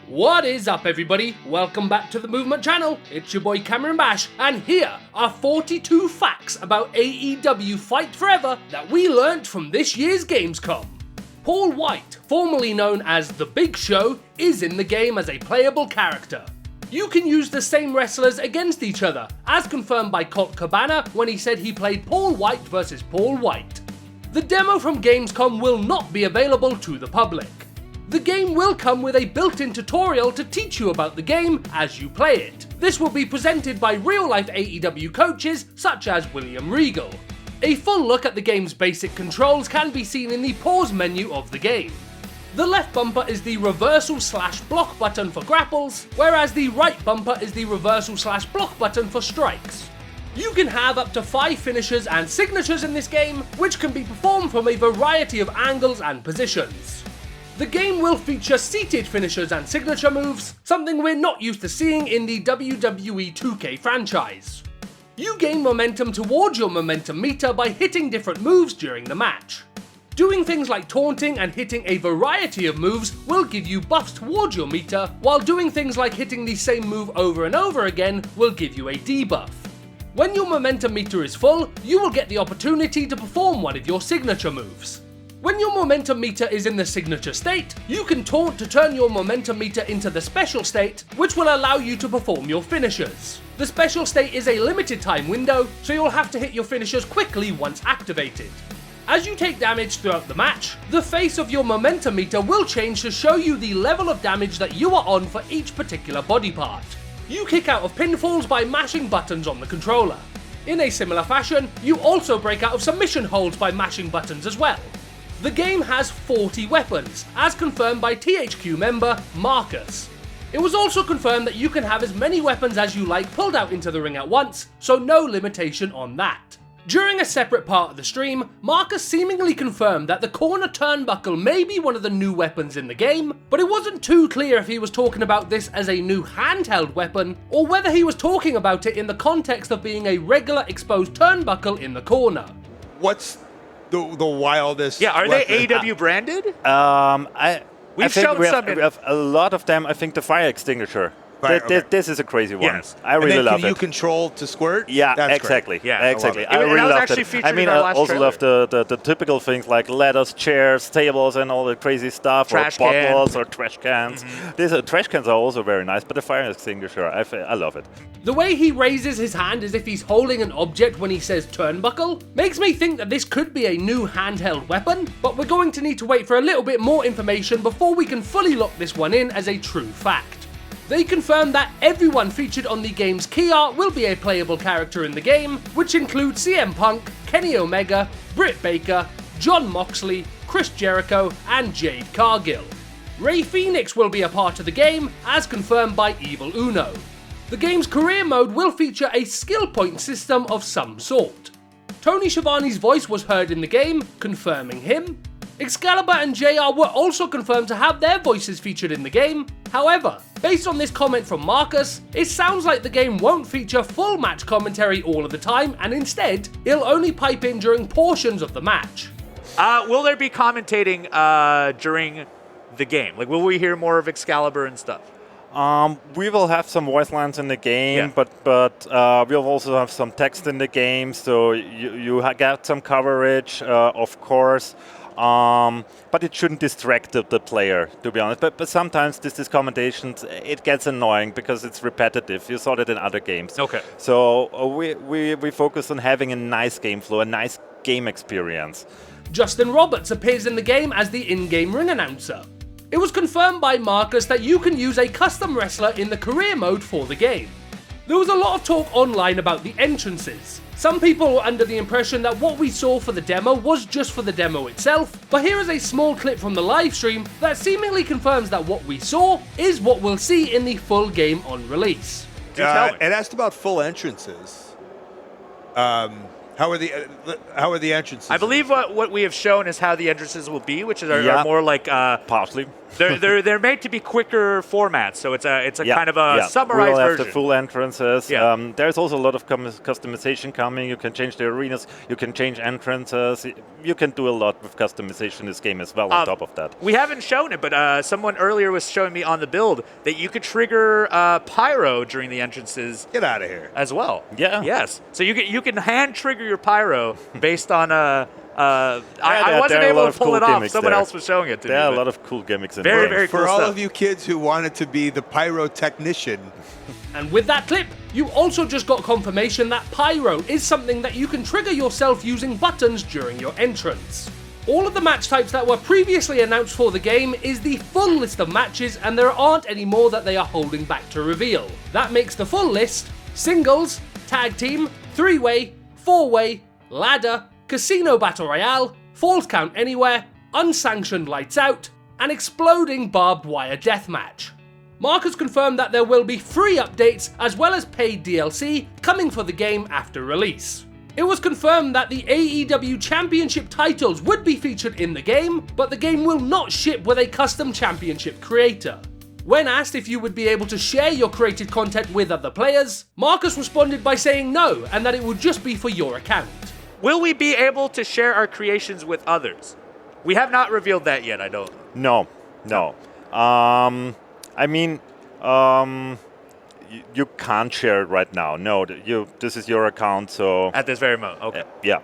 What is up, everybody? Welcome back to the Movement channel. It's your boy Cameron Bash, and here are 42 facts about AEW Fight Forever that we learnt from this year's Gamescom. Paul White, formerly known as The Big Show, is in the game as a playable character. You can use the same wrestlers against each other, as confirmed by Colt Cabana when he said he played Paul White versus Paul White. The demo from Gamescom will not be available to the public. The game will come with a built-in tutorial to teach you about the game as you play it. This will be presented by real-life AEW coaches such as William Regal. A full look at the game's basic controls can be seen in the pause menu of the game. The left bumper is the reversal/block button for grapples, whereas the right bumper is the reversal/block button for strikes. You can have up to 5 finishers and signatures in this game, which can be performed from a variety of angles and positions. The game will feature seated finishers and signature moves, something we're not used to seeing in the WWE 2K franchise. You gain momentum towards your momentum meter by hitting different moves during the match. Doing things like taunting and hitting a variety of moves will give you buffs towards your meter, while doing things like hitting the same move over and over again will give you a debuff. When your momentum meter is full, you will get the opportunity to perform one of your signature moves. When your momentum meter is in the signature state, you can taunt to turn your momentum meter into the special state, which will allow you to perform your finishers. The special state is a limited time window, so you'll have to hit your finishers quickly once activated. As you take damage throughout the match, the face of your momentum meter will change to show you the level of damage that you are on for each particular body part. You kick out of pinfalls by mashing buttons on the controller. In a similar fashion, you also break out of submission holds by mashing buttons as well. The game has 40 weapons, as confirmed by THQ member Marcus. It was also confirmed that you can have as many weapons as you like pulled out into the ring at once, so no limitation on that. During a separate part of the stream, Marcus seemingly confirmed that the corner turnbuckle may be one of the new weapons in the game, but it wasn't too clear if he was talking about this as a new handheld weapon, or whether he was talking about it in the context of being a regular exposed turnbuckle in the corner. What's the wildest? Yeah, are weapon? they AEW branded? I We've think shown we some. have a lot of them. I think the fire extinguisher. Okay. This is a crazy one. Yes. I And really then love can you it. control to squirt? Yeah, That's exactly. Great. Yeah, exactly. I love it. I really That was loved actually it. featured I mean, in our I last also trailer. love the typical things like ladders, chairs, tables, and all the crazy stuff, Trash or can. bottles or trash cans. These trash cans are also very nice, but the fire extinguisher, I love it. The way he raises his hand as if he's holding an object when he says turnbuckle makes me think that this could be a new handheld weapon, but we're going to need to wait for a little bit more information before we can fully lock this one in as a true fact. They confirmed that everyone featured on the game's key art will be a playable character in the game, which includes CM Punk, Kenny Omega, Britt Baker, Jon Moxley, Chris Jericho, and Jade Cargill. Rey Fenix will be a part of the game, as confirmed by Evil Uno. The game's career mode will feature a skill point system of some sort. Tony Schiavone's voice was heard in the game, confirming him. Excalibur and JR were also confirmed to have their voices featured in the game. However, based on this comment from Marcus, it sounds like the game won't feature full match commentary all of the time, and instead, it'll only pipe in during portions of the match. Will there be commentating during the game? Like, will we hear more of Excalibur and stuff? We will have some voice lines in the game, Yeah. but we'll also have some text in the game, so you get some coverage, of course. But it shouldn't distract the player, to be honest. But sometimes these commentations, it gets annoying because it's repetitive. You saw that in other games. Okay. So we focus on having a nice game flow, a nice game experience. Justin Roberts appears in the game as the in-game ring announcer. It was confirmed by Marcus that you can use a custom wrestler in the career mode for the game. There was a lot of talk online about the entrances. Some people were under the impression that what we saw for the demo was just for the demo itself, but here is a small clip from the live stream that seemingly confirms that what we saw is what we'll see in the full game on release. tell me. And asked about full entrances. How are the entrances? I believe what we have shown is how the entrances will be, which are Yeah. more like Partially. They're made to be quicker formats, so it's a kind of a summarized we'll have version. the full entrances. Yeah. There's also a lot of customization coming. You can change the arenas. You can change entrances. You can do a lot with customization in this game as well. On top of that, we haven't shown it, but someone earlier was showing me on the build that you could trigger pyro during the entrances. Get out of here. As well. Yeah. Yes. So you can hand trigger your pyro based on I wasn't able to pull it off. Someone else was showing it to me. There are a lot of cool gimmicks in very, there. very cool For all stuff. of you kids who wanted to be the pyrotechnician. And with that clip, you also just got confirmation that pyro is something that you can trigger yourself using buttons during your entrance. All of the match types that were previously announced for the game is the full list of matches, and there aren't any more that they are holding back to reveal. That makes the full list singles, tag team, 3-way, 4-way, ladder, casino battle royale, falls count anywhere, unsanctioned lights out, and exploding barbed wire deathmatch. Marcus confirmed that there will be free updates as well as paid DLC coming for the game after release. It was confirmed that the AEW Championship titles would be featured in the game, but the game will not ship with a custom championship creator. When asked if you would be able to share your created content with other players, Marcus responded by saying no, and that it would just be for your account. Will we be able to share our creations with others? We have not revealed that yet, I don't. No. I mean, you can't share it right now. No, this is your account, so... At this very moment, okay. Yeah.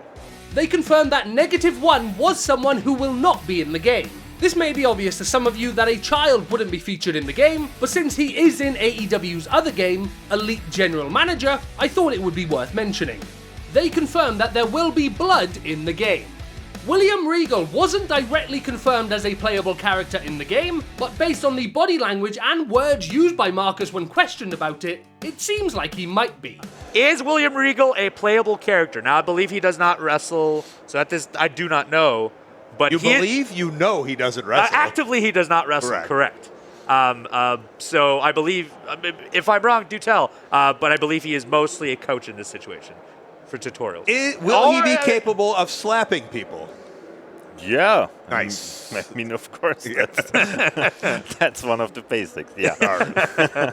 They confirmed that -1 was someone who will not be in the game. This may be obvious to some of you that a child wouldn't be featured in the game, but since he is in AEW's other game, Elite General Manager, I thought it would be worth mentioning. They confirmed that there will be blood in the game. William Regal wasn't directly confirmed as a playable character in the game, but based on the body language and words used by Marcus when questioned about it, it seems like he might be. Is William Regal a playable character? Now, I believe he does not wrestle, so at this, I do not know. But You know he doesn't wrestle. Actively, he does not wrestle, correct. So I believe, if I'm wrong, do tell, but I believe he is mostly a coach in this situation for tutorials. Will he be capable of slapping people? Yeah. Nice. I mean, of course, that's one of the basics, yeah.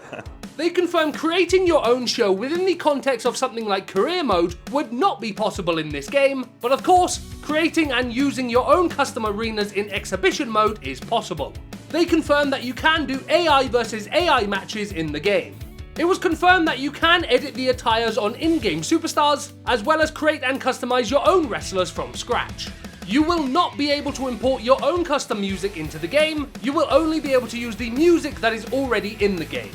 They confirmed creating your own show within the context of something like career mode would not be possible in this game, but of course, creating and using your own custom arenas in exhibition mode is possible. They confirmed that you can do AI versus AI matches in the game. It was confirmed that you can edit the attires on in-game superstars, as well as create and customize your own wrestlers from scratch. You will not be able to import your own custom music into the game, you will only be able to use the music that is already in the game.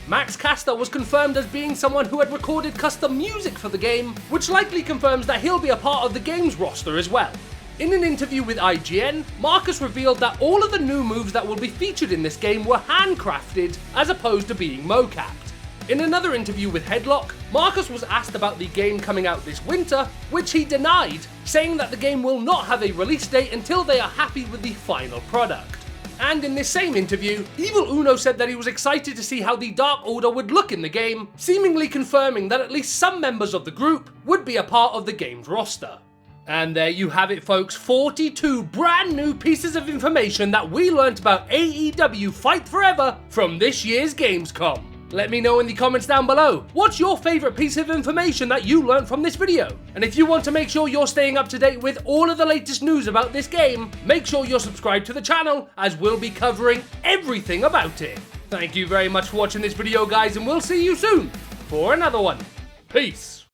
Max Caster was confirmed as being someone who had recorded custom music for the game, which likely confirms that he'll be a part of the game's roster as well. In an interview with IGN, Marcus revealed that all of the new moves that will be featured in this game were handcrafted as opposed to being mocapped. In another interview with Headlock, Marcus was asked about the game coming out this winter, which he denied, saying that the game will not have a release date until they are happy with the final product. And in this same interview, Evil Uno said that he was excited to see how the Dark Order would look in the game, seemingly confirming that at least some members of the group would be a part of the game's roster. And there you have it, folks, 42 brand new pieces of information that we learnt about AEW Fight Forever from this year's Gamescom. Let me know in the comments down below, what's your favourite piece of information that you learnt from this video? And if you want to make sure you're staying up to date with all of the latest news about this game, make sure you're subscribed to the channel, as we'll be covering everything about it. Thank you very much for watching this video, guys, and we'll see you soon for another one. Peace.